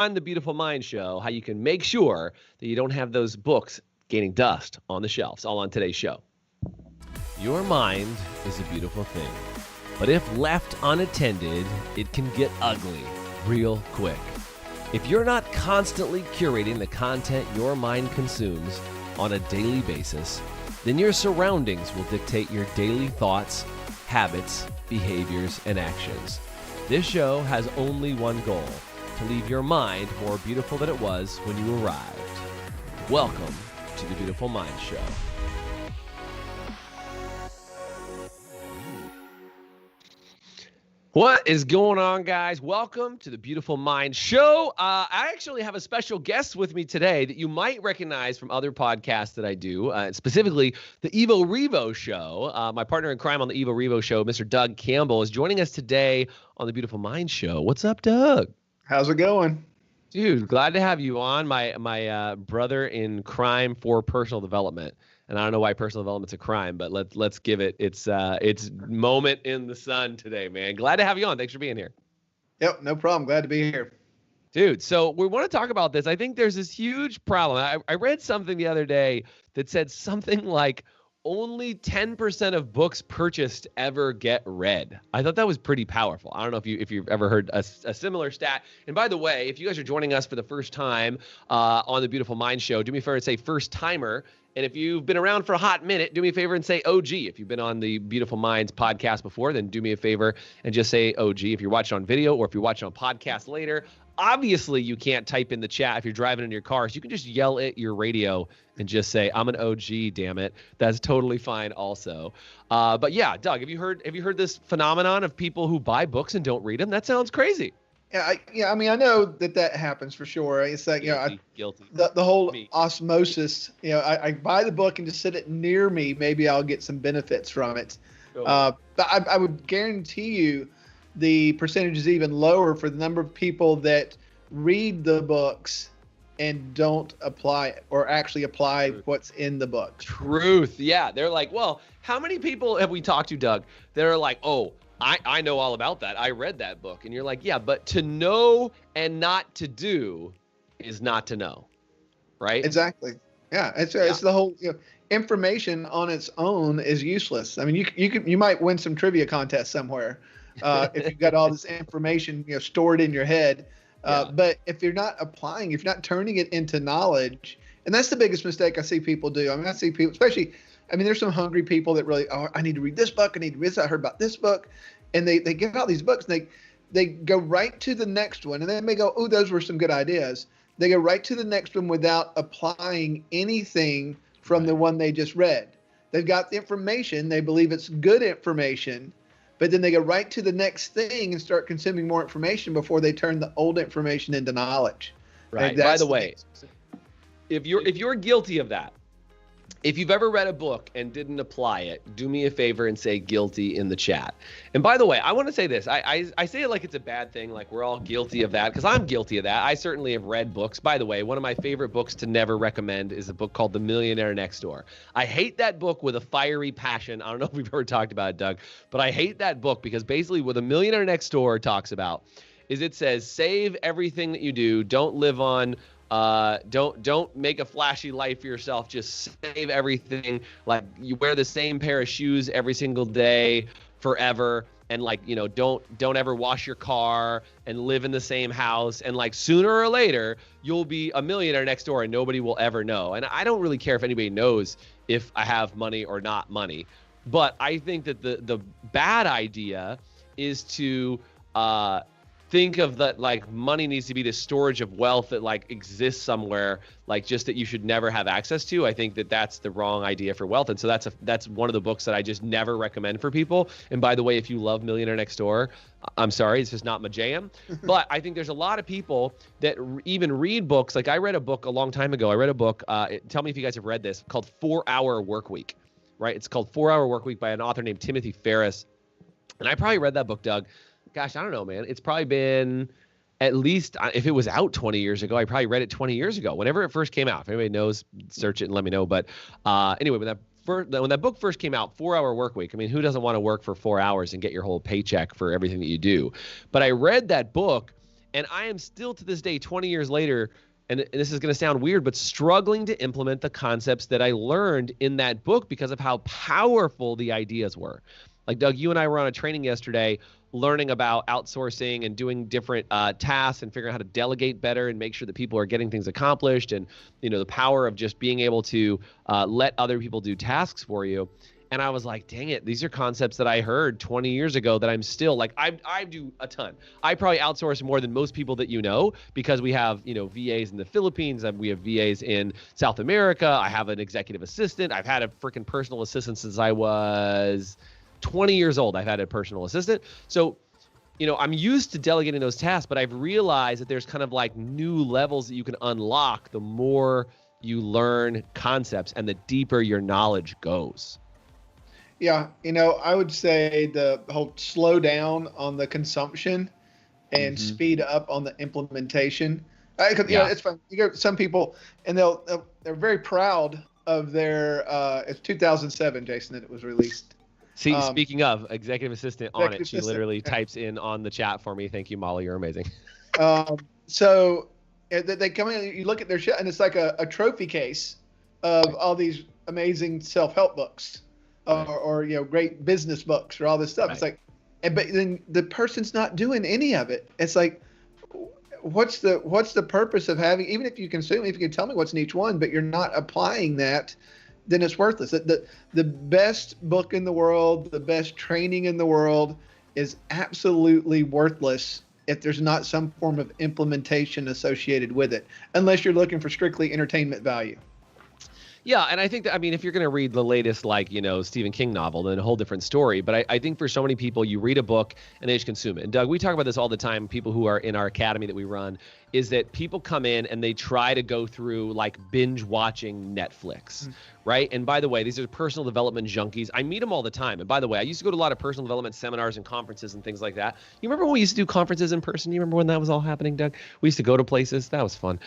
on the Beautiful Mind Show how you can make sure that you don't have those books gaining dust on the shelves, all on today's show. Your mind is a beautiful thing, but if left unattended, it can get ugly real quick. If you're not constantly curating the content your mind consumes on a daily basis, then your surroundings will dictate your daily thoughts, habits, behaviors, and actions. This show has only one goal: to leave your mind more beautiful than it was when you arrived. Welcome to the Beautiful Mind Show. What is going on, guys? Welcome to the Beautiful Mind Show. I actually have a special guest with me today that you might recognize from other podcasts that I do, specifically the Evo Revo Show. My partner in crime on the Evo Revo Show, Mr. Doug Campbell, is joining us today on the Beautiful Mind Show. What's up, Doug? How's it going? Dude, glad to have you on. My brother in crime for personal development. And I don't know why personal development's a crime, but let's give it its moment in the sun today, man. Glad to have you on. Thanks for being here. Yep, no problem. Glad to be here. Dude, so we want to talk about this. I think there's this huge problem. I read something the other day that said something like only 10% of books purchased ever get read. I thought that was pretty powerful. I don't know if you've ever heard a similar stat. And by the way, if you guys are joining us for the first time on the Beautiful Mind Show, do me a favor and say first timer. And if you've been around for a hot minute, do me a favor and say OG. If you've been on the Beautiful Minds podcast before, then do me a favor and just say OG. If you're watching on video or if you're watching on podcast later, obviously you can't type in the chat if you're driving in your car. So you can just yell at your radio and just say, I'm an OG, damn it. That's totally fine also. But yeah, Doug, have you heard this phenomenon of people who buy books and don't read them? That sounds crazy. Yeah. I mean, I know that happens for sure. It's like, guilty. The whole osmosis, I buy the book and just sit it near me. Maybe I'll get some benefits from it. But I would guarantee you the percentage is even lower for the number of people that read the books and don't apply it or actually apply what's in the book. Truth. Yeah. They're like, well, how many people have we talked to, Doug, that are like, oh, I know all about that. I read that book. And you're like, yeah, but to know and not to do is not to know. Right? Exactly. Yeah. It's the whole, information on its own is useless. I mean, you might win some trivia contest somewhere if you've got all this information, stored in your head. But if you're not applying, if you're not turning it into knowledge, and that's the biggest mistake I see people do. I mean, I see people, especially, there's some hungry people that really, I need to read this book. I need to read this. I heard about this book. And they get all these books and they go right to the next one. And then they go, oh, those were some good ideas. They go right to the next one without applying anything from the one they just read. They've got the information. They believe it's good information. But then they go right to the next thing and start consuming more information before they turn the old information into knowledge. Right. By the way, if you're guilty of that, if you've ever read a book and didn't apply it, do me a favor and say guilty in the chat. And by the way, I want to say this. I say it like it's a bad thing, like we're all guilty of that, because I'm guilty of that. I certainly have read books. By the way, one of my favorite books to never recommend is a book called The Millionaire Next Door. I hate that book with a fiery passion. I don't know if we've ever talked about it, Doug, but I hate that book because basically what The Millionaire Next Door talks about is it says, save everything that you do. Don't live on don't make a flashy life for yourself. Just save everything. Like you wear the same pair of shoes every single day forever. And like, don't ever wash your car and live in the same house. And like sooner or later, you'll be a millionaire next door and nobody will ever know. And I don't really care if anybody knows if I have money or not money. But I think that the bad idea is to think of that like money needs to be this storage of wealth that like exists somewhere, like just that you should never have access to. I think that that's the wrong idea for wealth. And so that's one of the books that I just never recommend for people. And by the way, if you love Millionaire Next Door, I'm sorry, it's just not my jam. But I think there's a lot of people that even read books. Like I read a book a long time ago. I read a book, tell me if you guys have read this, called 4 Hour Workweek, right? It's called 4 Hour Workweek by an author named Timothy Ferriss. And I probably read that book, Doug. Gosh, I don't know, man. It's probably been at least, if it was out 20 years ago, I probably read it 20 years ago, whenever it first came out. If anybody knows, search it and let me know. But anyway, when that book first came out, 4 Hour Workweek, I mean, who doesn't want to work for 4 hours and get your whole paycheck for everything that you do? But I read that book And I am still to this day, 20 years later, and this is going to sound weird, but struggling to implement the concepts that I learned in that book because of how powerful the ideas were. Like, Doug, you and I were on a training yesterday learning about outsourcing and doing different tasks and figuring out how to delegate better and make sure that people are getting things accomplished, and, you know, the power of just being able to let other people do tasks for you. And I was like, dang it, these are concepts that I heard 20 years ago that I'm still like, I do a ton. I probably outsource more than most people that you know, because we have, you know, VAs in the Philippines, and we have VAs in South America. I have an executive assistant. I've had a freaking personal assistant since I was 20 years old. I've had a personal assistant. So, you know, I'm used to delegating those tasks, but I've realized that there's kind of like new levels that you can unlock the more you learn concepts and the deeper your knowledge goes. Yeah, you know, I would say the whole slow down on the consumption and speed up on the implementation. You know, it's fun. You go some people, and they're very proud of their. It's 2007, Jason, that it was released. See, speaking of executive assistant on it, she literally types in on the chat for me. Thank you, Molly. You're amazing. So they come in, you look at their shit, and it's like a trophy case of all these amazing self-help books. Or you know, great business books or all this stuff. Right. It's like, but then the person's not doing any of it. It's like, what's the purpose of having, even if you consume, if you can tell me what's in each one, but you're not applying that, then it's worthless. The best book in the world, the best training in the world is absolutely worthless if there's not some form of implementation associated with it, unless you're looking for strictly entertainment value. Yeah, and I think that, I mean, if you're going to read the latest, like, you know, Stephen King novel, then a whole different story. But I think for so many people, you read a book and they just consume it. And Doug, we talk about this all the time, people who are in our academy that we run, is that people come in and they try to go through like binge watching Netflix, right? And by the way, these are personal development junkies. I meet them all the time. And by the way, I used to go to a lot of personal development seminars and conferences and things like that. You remember when we used to do conferences in person? You remember when that was all happening, Doug? We used to go to places. That was fun.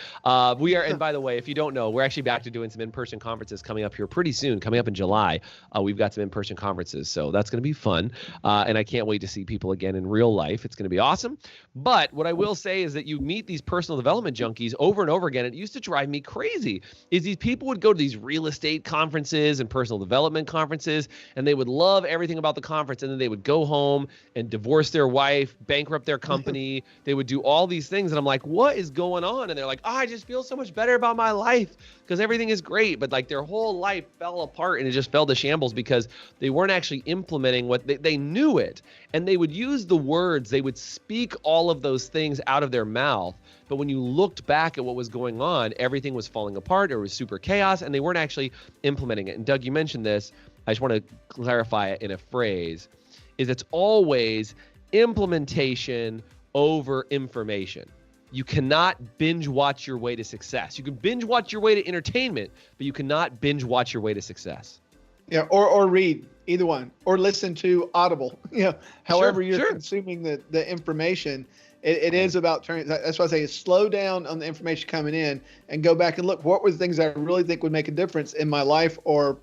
We are, and by the way, if you don't know, we're actually back to doing some in-person conferences coming up here pretty soon, coming up in July. We've got some in-person conferences, so that's going to be fun. And I can't wait to see people again in real life. It's going to be awesome. But what I will say is that you meet these personal development junkies over and over again. It used to drive me crazy. Is these people would go to these real estate conferences and personal development conferences, and they would love everything about the conference, and then they would go home and divorce their wife, bankrupt their company. They would do all these things, and I'm like, what is going on? And they're like, oh, I just feel so much better about my life because everything is great. But like their whole life fell apart, and it just fell to shambles because they weren't actually implementing what they knew it. And they would use the words, they would speak all of those things out of their mouth. But when you looked back at what was going on, everything was falling apart. It was super chaos, and they weren't actually implementing it. And Doug, you mentioned this. I just want to clarify it in a phrase, is it's always implementation over information. You cannot binge watch your way to success. You can binge watch your way to entertainment, but you cannot binge watch your way to success. Yeah, or read, either one, or listen to Audible. You know, however you're consuming the information. It is about turning. That's why I say slow down on the information coming in and go back and look, what were the things I really think would make a difference in my life or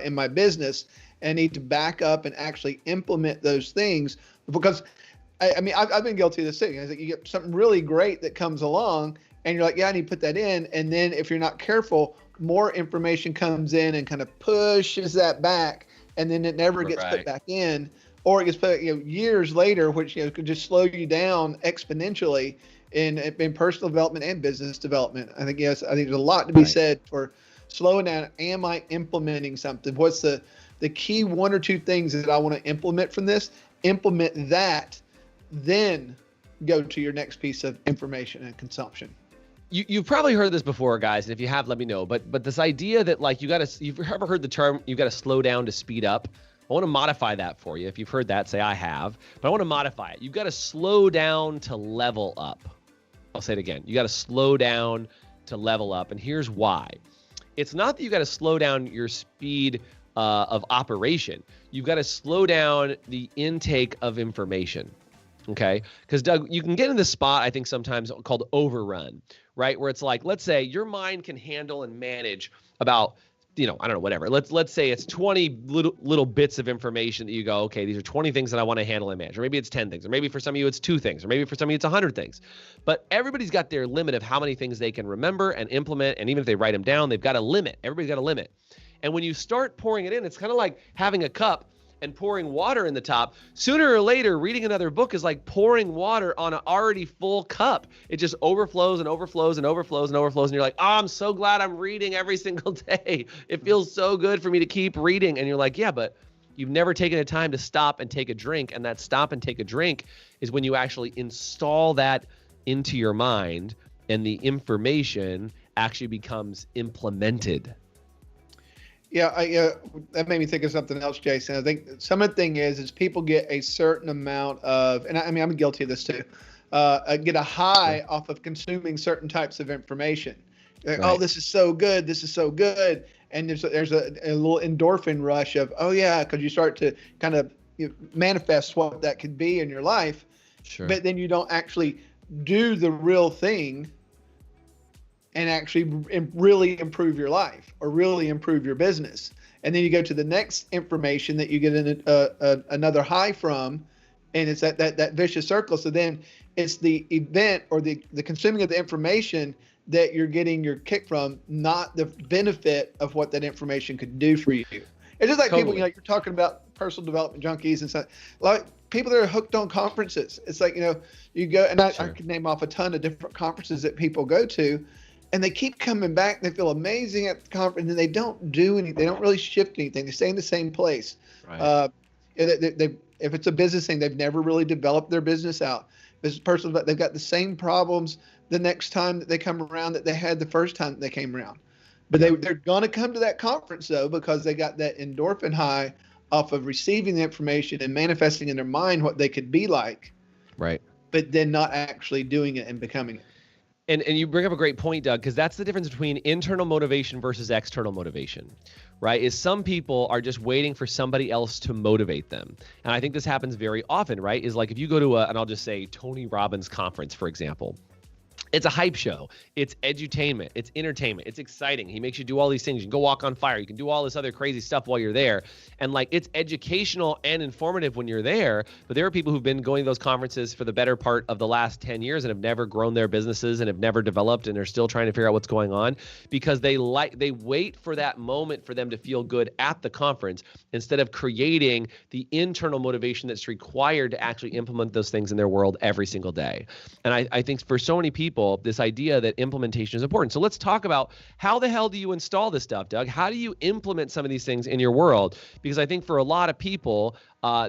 in my business, and need to back up and actually implement those things. Because I mean, I've been guilty of this too. I think you get something really great that comes along and you're like, yeah, I need to put that in. And then if you're not careful, more information comes in and kind of pushes that back, and then it never gets put back in. Or it gets put, you know, years later, which, you know, could just slow you down exponentially in personal development and business development. I think there's a lot to be said for slowing down. Am I implementing something? What's the key one or two things that I want to implement from this? Implement that, then go to your next piece of information and consumption. You've probably heard this before, guys, and if you have, let me know. But this idea that like you've ever heard the term, you've got to slow down to speed up? I want to modify that for you. If you've heard that, say I have. But I want to modify it. You've got to slow down to level up. I'll say it again. You got to slow down to level up. And here's why. It's not that you got to slow down your speed of operation. You've got to slow down the intake of information. Okay? Because, Doug, you can get in this spot, I think, sometimes called overrun, right? Where it's like, let's say your mind can handle and manage about I don't know, whatever. Let's say it's 20 little bits of information that you go, okay, these are 20 things that I want to handle and manage. Or maybe it's 10 things. Or maybe for some of you it's 2 things. Or maybe for some of you it's 100 things. But everybody's got their limit of how many things they can remember and implement. And even if they write them down, they've got a limit. Everybody's got a limit. And when you start pouring it in, it's kind of like having a cup and pouring water in the top. Sooner or later, reading another book is like pouring water on an already full cup. It just overflows and overflows and overflows and overflows. And you're like, oh, I'm so glad I'm reading every single day. It feels so good for me to keep reading. And you're like, yeah, but you've never taken the time to stop and take a drink. And that stop and take a drink is when you actually install that into your mind and the information actually becomes implemented. Yeah, that made me think of something else, Jason. I think some of the thing is people get a certain amount of, and I mean, I'm guilty of this too, get a high off of consuming certain types of information. Like, right. Oh, this is so good. This is so good. And there's a little endorphin rush of, oh yeah, because you start to kind of manifest what that could be in your life. Sure. But then you don't actually do the real thing and actually really improve your life or really improve your business. And then you go to the next information that you get another high from, and it's that vicious circle. So then it's the event or the consuming of the information that you're getting your kick from, not the benefit of what that information could do for you. It's just like totally. People, you're talking about personal development junkies and stuff. Like people that are hooked on conferences. It's like, you go, and I could name off a ton of different conferences that people go to, and they keep coming back. They feel amazing at the conference, and they don't do anything. They don't really shift anything. They stay in the same place. Right. If it's a business thing, they've never really developed their business out. This person, they've got the same problems the next time that they come around that they had the first time that they came around. But they're going to come to that conference, though, because they got that endorphin high off of receiving the information and manifesting in their mind what they could be like. Right. But then not actually doing it and becoming it. And you bring up a great point, Doug, because that's the difference between internal motivation versus external motivation, right? Is some people are just waiting for somebody else to motivate them. And I think this happens very often, right? Is like if you go to and I'll just say Tony Robbins conference, for example. It's a hype show. It's edutainment. It's entertainment. It's exciting. He makes you do all these things. You can go walk on fire. You can do all this other crazy stuff while you're there. And like it's educational and informative when you're there. But there are people who've been going to those conferences for the better part of the last 10 years and have never grown their businesses and have never developed and are still trying to figure out what's going on because they wait for that moment for them to feel good at the conference instead of creating the internal motivation that's required to actually implement those things in their world every single day. And I think for so many people, this idea that implementation is important. So let's talk about how the hell do you install this stuff, Doug? How do you implement some of these things in your world? Because I think for a lot of people,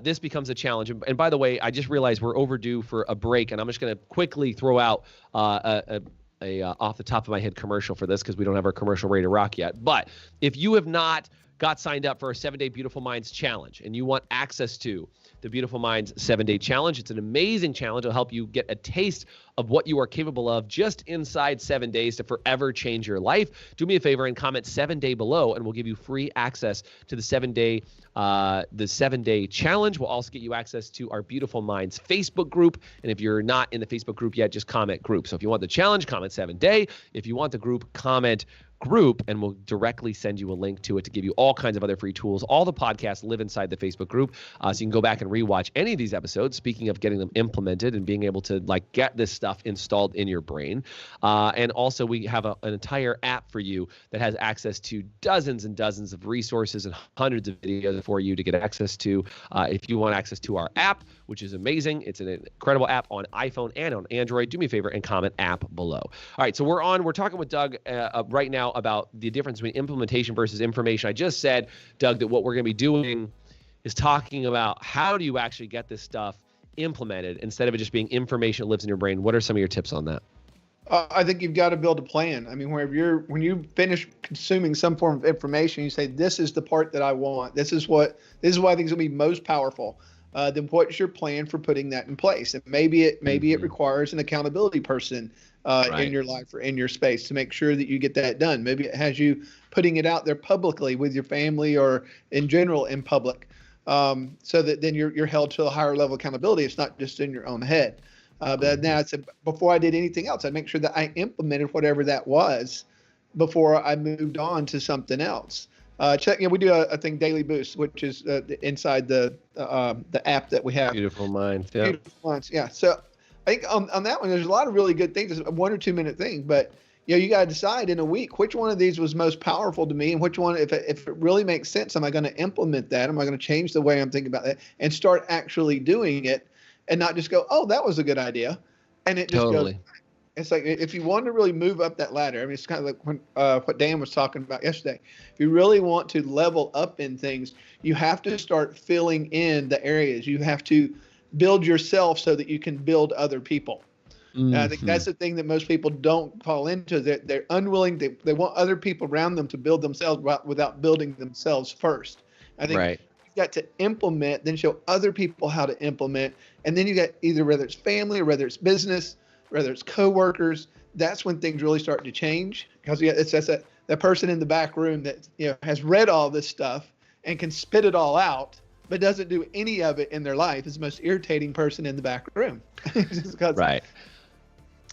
this becomes a challenge. And by the way, I just realized we're overdue for a break, and I'm just going to quickly throw out a off the top of my head commercial for this because we don't have our commercial ready to rock yet. But if you have not got signed up for a 7-day Beautiful Minds challenge and you want access to the Beautiful Minds 7-day challenge, it's an amazing challenge. It'll help you get a taste of what you are capable of just inside 7 days to forever change your life. Do me a favor and comment 7-day below, and we'll give you free access to the 7-day challenge. We'll also get you access to our Beautiful Minds Facebook group. And if you're not in the Facebook group yet, just comment group. So if you want the challenge, comment 7-day. If you want the group, comment group, and we'll directly send you a link to it to give you all kinds of other free tools. All the podcasts live inside the Facebook group, so you can go back and rewatch any of these episodes. Speaking of getting them implemented and being able to like get this stuff installed in your brain, and also we have an entire app for you that has access to dozens and dozens of resources and hundreds of videos for you to get access to. If you want access to our app, which is amazing, it's an incredible app on iPhone and on Android. Do me a favor and comment app below. All right, so we're talking with Doug right now about the difference between implementation versus information. I just said, Doug, that what we're going to be doing is talking about how do you actually get this stuff implemented instead of it just being information that lives in your brain. What are some of your tips on that? I think you've got to build a plan. I mean, when you finish consuming some form of information, you say, this is the part that I want. This is why I think it's going to be most powerful. Then what's your plan for putting that in place? And maybe it requires an accountability person in your life or in your space to make sure that you get that done. Maybe it has you putting it out there publicly with your family or in general in public, so that then you're held to a higher level of accountability. It's not just in your own head. But now I said, before I did anything else, I'd make sure that I implemented whatever that was before I moved on to something else. Check. We do a thing, Daily Boost, which is inside the app that we have. Beautiful Minds. Yeah. Beautiful Minds. Yeah. So I think on that one, there's a lot of really good things. It's a 1 or 2 minute thing, but you got to decide in a week which one of these was most powerful to me, and which one, if it really makes sense, am I going to implement that? Am I going to change the way I'm thinking about that and start actually doing it, and not just go, oh, that was a good idea, and it just goes. It's like if you want to really move up that ladder. I mean, it's kind of like when, what Dan was talking about yesterday. If you really want to level up in things, you have to start filling in the areas. You have to build yourself so that you can build other people. I think that's the thing that most people don't fall into. They're unwilling. They want other people around them to build themselves without building themselves first. I think you've got to implement, then show other people how to implement, and then you got either whether it's family or whether it's business, whether it's coworkers. That's when things really start to change, because it's just that person in the back room that has read all this stuff and can spit it all out, but doesn't do any of it in their life. Is the most irritating person in the back room. Right.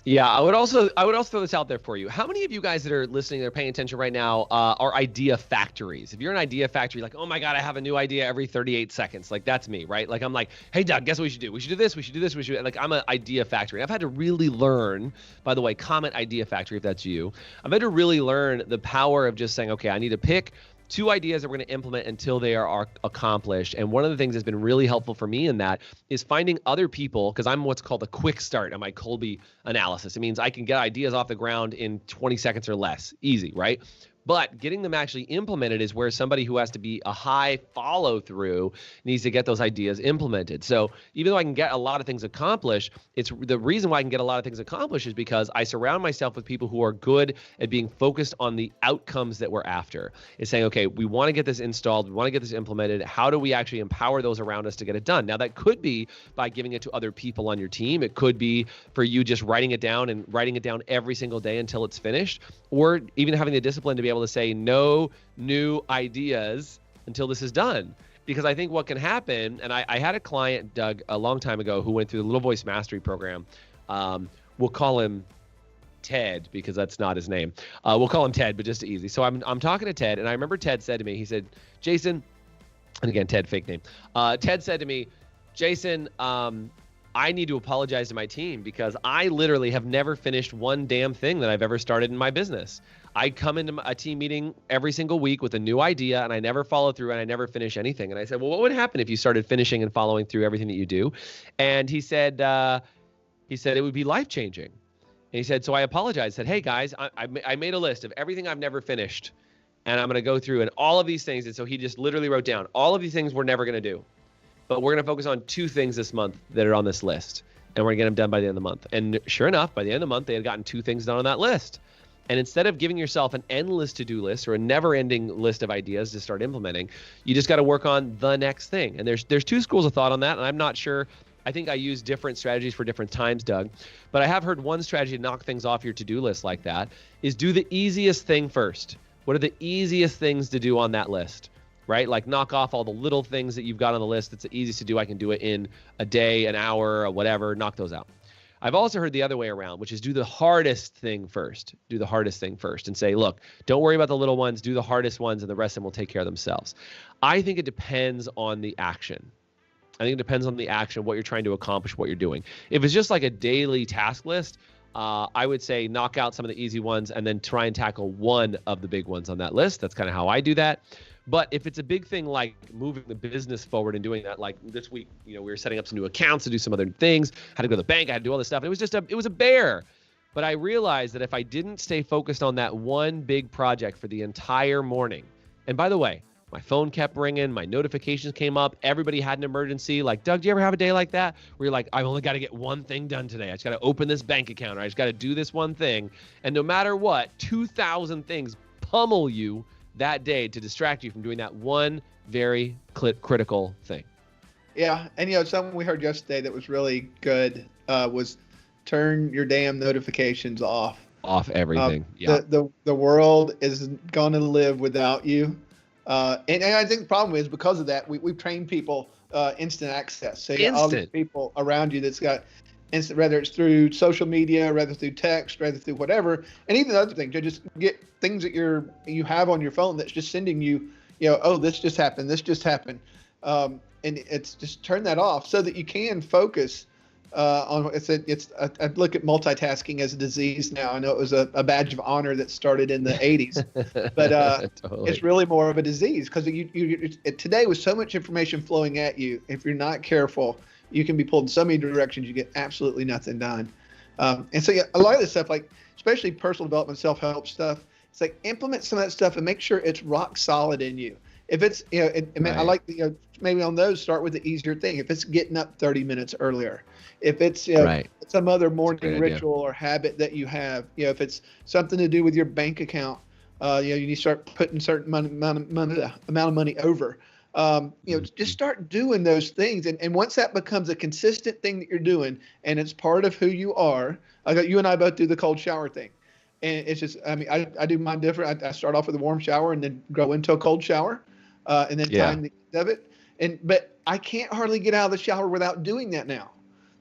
Yeah, I would also throw this out there for you. How many of you guys that are listening, that are paying attention right now, are idea factories? If you're an idea factory, like, oh my God, I have a new idea every 38 seconds. Like, that's me, right? Like, I'm like, hey, Doug, guess what we should do? We should do this. We should do this. We should. Like, I'm an idea factory. I've had to really learn, by the way, comment idea factory if that's you. I've had to really learn the power of just saying, okay, I need to pick 2 ideas that we're going to implement until they are accomplished. And one of the things that's been really helpful for me in that is finding other people, because I'm what's called a quick start on my Colby analysis. It means I can get ideas off the ground in 20 seconds or less. Easy, right? But getting them actually implemented is where somebody who has to be a high follow through needs to get those ideas implemented. So even though I can get a lot of things accomplished, it's the reason why I can get a lot of things accomplished is because I surround myself with people who are good at being focused on the outcomes that we're after. It's saying, okay, we want to get this installed. We want to get this implemented. How do we actually empower those around us to get it done? Now, that could be by giving it to other people on your team. It could be for you just writing it down and writing it down every single day until it's finished, or even having the discipline to be able to say no new ideas until this is done. Because I think what can happen, and I had a client, Doug, a long time ago who went through the Little Voice Mastery Program. We'll call him Ted because that's not his name. We'll call him Ted, but just easy. So I'm talking to Ted, and I remember Ted said to me, he said, Jason, and again, Ted, fake name. Ted said to me, Jason, I need to apologize to my team because I literally have never finished one damn thing that I've ever started in my business. I come into a team meeting every single week with a new idea, and I never follow through, and I never finish anything. And I said, well, what would happen if you started finishing and following through everything that you do? And he said it would be life-changing. And he said, so I apologized. I said, hey, guys, I made a list of everything I've never finished, and I'm going to go through and all of these things. And so he just literally wrote down all of these things we're never going to do. But we're going to focus on 2 things this month that are on this list, and we're going to get them done by the end of the month. And sure enough, by the end of the month, they had gotten 2 things done on that list. And instead of giving yourself an endless to-do list or a never-ending list of ideas to start implementing, you just got to work on the next thing. And there's 2 schools of thought on that, and I'm not sure. I think I use different strategies for different times, Doug. But I have heard one strategy to knock things off your to-do list like that is do the easiest thing first. What are the easiest things to do on that list? Right? Like knock off all the little things that you've got on the list. That's the easiest to do. I can do it in a day, an hour, or whatever. Knock those out. I've also heard the other way around, which is do the hardest thing first. Do the hardest thing first and say, look, don't worry about the little ones. Do the hardest ones, and the rest of them will take care of themselves. I think it depends on the action. I think it depends on the action, what you're trying to accomplish, what you're doing. If it's just like a daily task list, I would say knock out some of the easy ones and then try and tackle one of the big ones on that list. That's kind of how I do that. But if it's a big thing like moving the business forward and doing that, like this week, we were setting up some new accounts to do some other things, had to go to the bank, I had to do all this stuff. It was a bear. But I realized that if I didn't stay focused on that one big project for the entire morning, and by the way, my phone kept ringing, my notifications came up, everybody had an emergency. Like, Doug, do you ever have a day like that where you're like, I've only got to get one thing done today. I just got to open this bank account, or I just got to do this one thing. And no matter what, 2,000 things pummel you that day to distract you from doing that one very critical thing. Yeah, and something we heard yesterday that was really good was turn your damn notifications off. Off everything. Yeah. The world is gonna live without you, and I think the problem is because of that we've trained people instant access. So you got all these people around you that's got and whether it's through social media, whether through text, whether through whatever, and even other things, to just get things that you have on your phone that's just sending you, oh, this just happened, and it's just turn that off so that you can focus on. I look at multitasking as a disease now. I know it was a badge of honor that started in the 80s, but totally. It's really more of a disease because today with so much information flowing at you, if you're not careful, you can be pulled in so many directions, you get absolutely nothing done. And so a lot of this stuff, like especially personal development, self-help stuff, it's like implement some of that stuff and make sure it's rock solid in you. If it's, right. I like maybe on those start with the easier thing. If it's getting up 30 minutes earlier, if it's right. some other morning ritual or habit that you have, if it's something to do with your bank account, you need to start putting certain amount of money over. Just start doing those things. And once that becomes a consistent thing that you're doing and it's part of who you are, like you and I both do the cold shower thing. And it's just, I do mine different. I start off with a warm shower and then go into a cold shower and then time the end of it. But I can't hardly get out of the shower without doing that now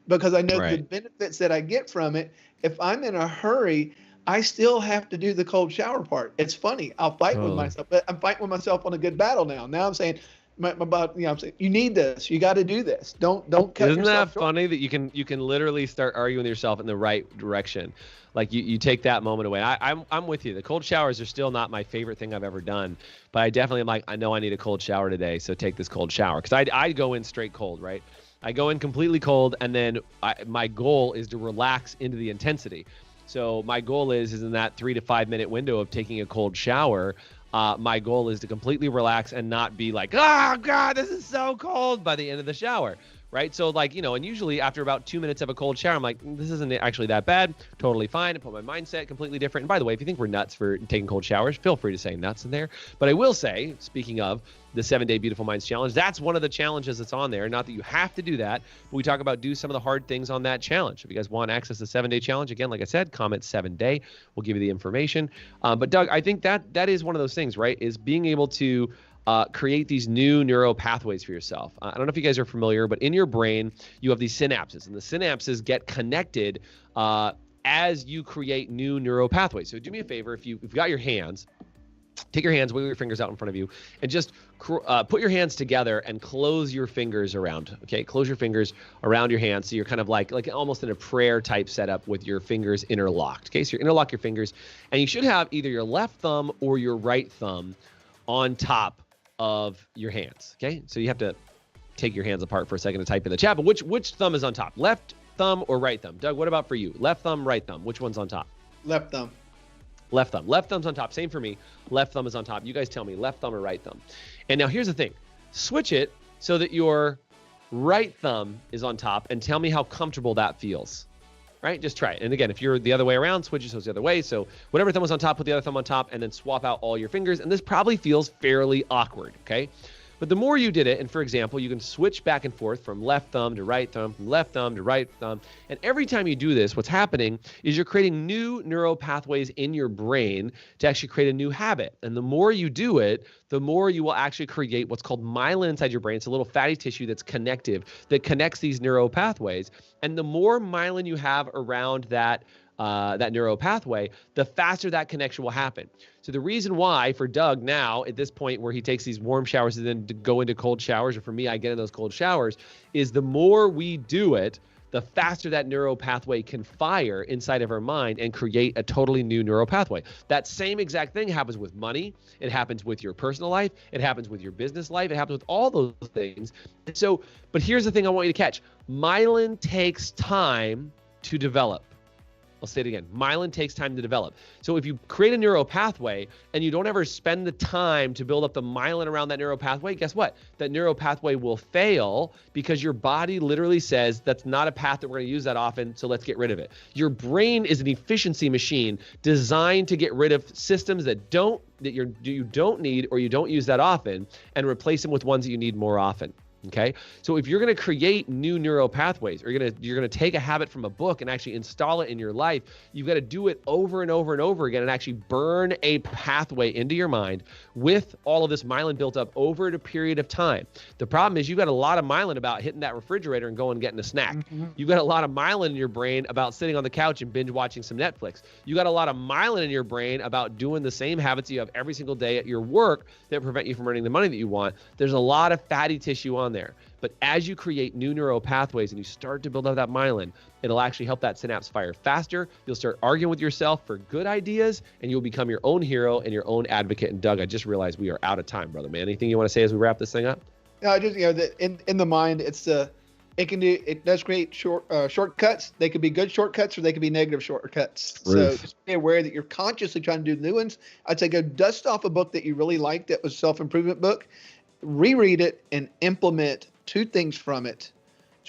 because I know the benefits that I get from it. If I'm in a hurry, I still have to do the cold shower part. It's funny. I'll fight with myself, but I'm fighting with myself on a good battle now. Now I'm saying, my body, I'm saying, you need this. You got to do this. Don't cut Isn't yourself that funny that you can literally start arguing with yourself in the right direction? Like you take that moment away. I'm with you. The cold showers are still not my favorite thing I've ever done, but I definitely am like, I know I need a cold shower today, so take this cold shower. Because I go in straight cold, right? I go in completely cold, and then my goal is to relax into the intensity. So my goal is in that 3 to 5 minute window of taking a cold shower, my goal is to completely relax and not be like, oh God, this is so cold by the end of the shower, right? So like, and usually after about 2 minutes of a cold shower, I'm like, this isn't actually that bad, totally fine. I put my mindset completely different. And by the way, if you think we're nuts for taking cold showers, feel free to say nuts in there. But I will say, speaking of the 7-Day Beautiful Minds Challenge, that's one of the challenges that's on there. Not that you have to do that, but we talk about do some of the hard things on that challenge. If you guys want access to the 7-Day Challenge, again, like I said, comment 7-Day. We'll give you the information. But Doug, I think that is one of those things, right, is being able to create these new neural pathways for yourself. I don't know if you guys are familiar, but in your brain, you have these synapses, and the synapses get connected as you create new neural pathways. So do me a favor, if you've got your hands, take your hands, wiggle your fingers out in front of you, and just put your hands together and close your fingers around. Okay, close your fingers around your hands, so you're kind of like almost in a prayer type setup with your fingers interlocked. Okay, so you interlock your fingers, and you should have either your left thumb or your right thumb on top of your hands. Okay, so you have to take your hands apart for a second to type in the chat. But which thumb is on top? Left thumb or right thumb? Doug, what about for you? Left thumb, right thumb? Which one's on top? Left thumb. Left thumb. Left thumb's on top. Same for me. Left thumb is on top. You guys tell me, left thumb or right thumb. And now here's the thing. Switch it so that your right thumb is on top and tell me how comfortable that feels. Right? Just try it. And again, if you're the other way around, switch it so it's the other way. So whatever thumb was on top, put the other thumb on top, and then swap out all your fingers. And this probably feels fairly awkward, okay? But the more you did it, and for example, you can switch back and forth from left thumb to right thumb, from left thumb to right thumb. And every time you do this, what's happening is you're creating new neural pathways in your brain to actually create a new habit. And the more you do it, the more you will actually create what's called myelin inside your brain. It's a little fatty tissue that's connective, that connects these neural pathways. And the more myelin you have around that neural pathway, the faster that connection will happen. So the reason why for Doug now at this point where he takes these warm showers and then to go into cold showers, or for me, I get in those cold showers, is the more we do it, the faster that neural pathway can fire inside of our mind and create a totally new neural pathway. That same exact thing happens with money. It happens with your personal life. It happens with your business life. It happens with all those things. And so, but here's the thing I want you to catch. Myelin takes time to develop. I'll say it again. Myelin takes time to develop. So if you create a neural pathway and you don't ever spend the time to build up the myelin around that neural pathway, guess what? That neural pathway will fail because your body literally says that's not a path that we're going to use that often, so let's get rid of it. Your brain is an efficiency machine designed to get rid of systems that you don't need or you don't use that often and replace them with ones that you need more often. Okay, so if you're going to create new neural pathways, or you're gonna take a habit from a book and actually install it in your life, you've got to do it over and over and over again and actually burn a pathway into your mind with all of this myelin built up over a period of time. The problem is you've got a lot of myelin about hitting that refrigerator and going and getting a snack. You've got a lot of myelin in your brain about sitting on the couch and binge watching some Netflix. You got a lot of myelin in your brain about doing the same habits you have every single day at your work that prevent you from earning the money that you want. There's a lot of fatty tissue on there. But as you create new neural pathways and you start to build up that myelin, it'll actually help that synapse fire faster. You'll start arguing with yourself for good ideas, and you'll become your own hero and your own advocate. And Doug, I just realized we are out of time, brother, man. Anything you want to say as we wrap this thing up? No, just, in the mind, it does create shortcuts. They could be good shortcuts or they could be negative shortcuts. So just be aware that you're consciously trying to do new ones. I'd say go dust off a book that you really liked that was a self-improvement book, reread it, and implement 2 things from it.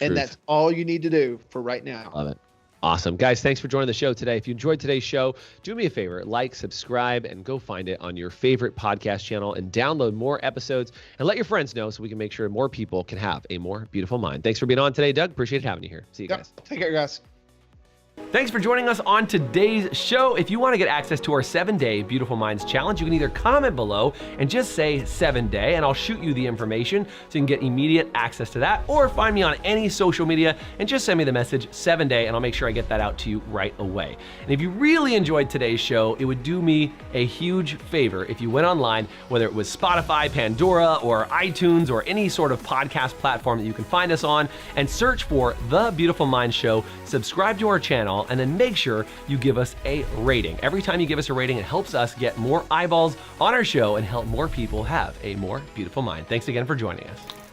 And that's all you need to do for right now. Love it. Awesome. Guys, thanks for joining the show today. If you enjoyed today's show, do me a favor, like, subscribe, and go find it on your favorite podcast channel and download more episodes and let your friends know so we can make sure more people can have a more beautiful mind. Thanks for being on today, Doug. Appreciate having you here. See you guys. Take care, guys. Thanks for joining us on today's show. If you want to get access to our 7-day Beautiful Minds Challenge, you can either comment below and just say 7-day, and I'll shoot you the information so you can get immediate access to that, or find me on any social media and just send me the message 7-day, and I'll make sure I get that out to you right away. And if you really enjoyed today's show, it would do me a huge favor if you went online, whether it was Spotify, Pandora, or iTunes, or any sort of podcast platform that you can find us on, and search for The Beautiful Mind Show, subscribe to our channel, and then make sure you give us a rating. Every time you give us a rating, it helps us get more eyeballs on our show and help more people have a more beautiful mind. Thanks again for joining us.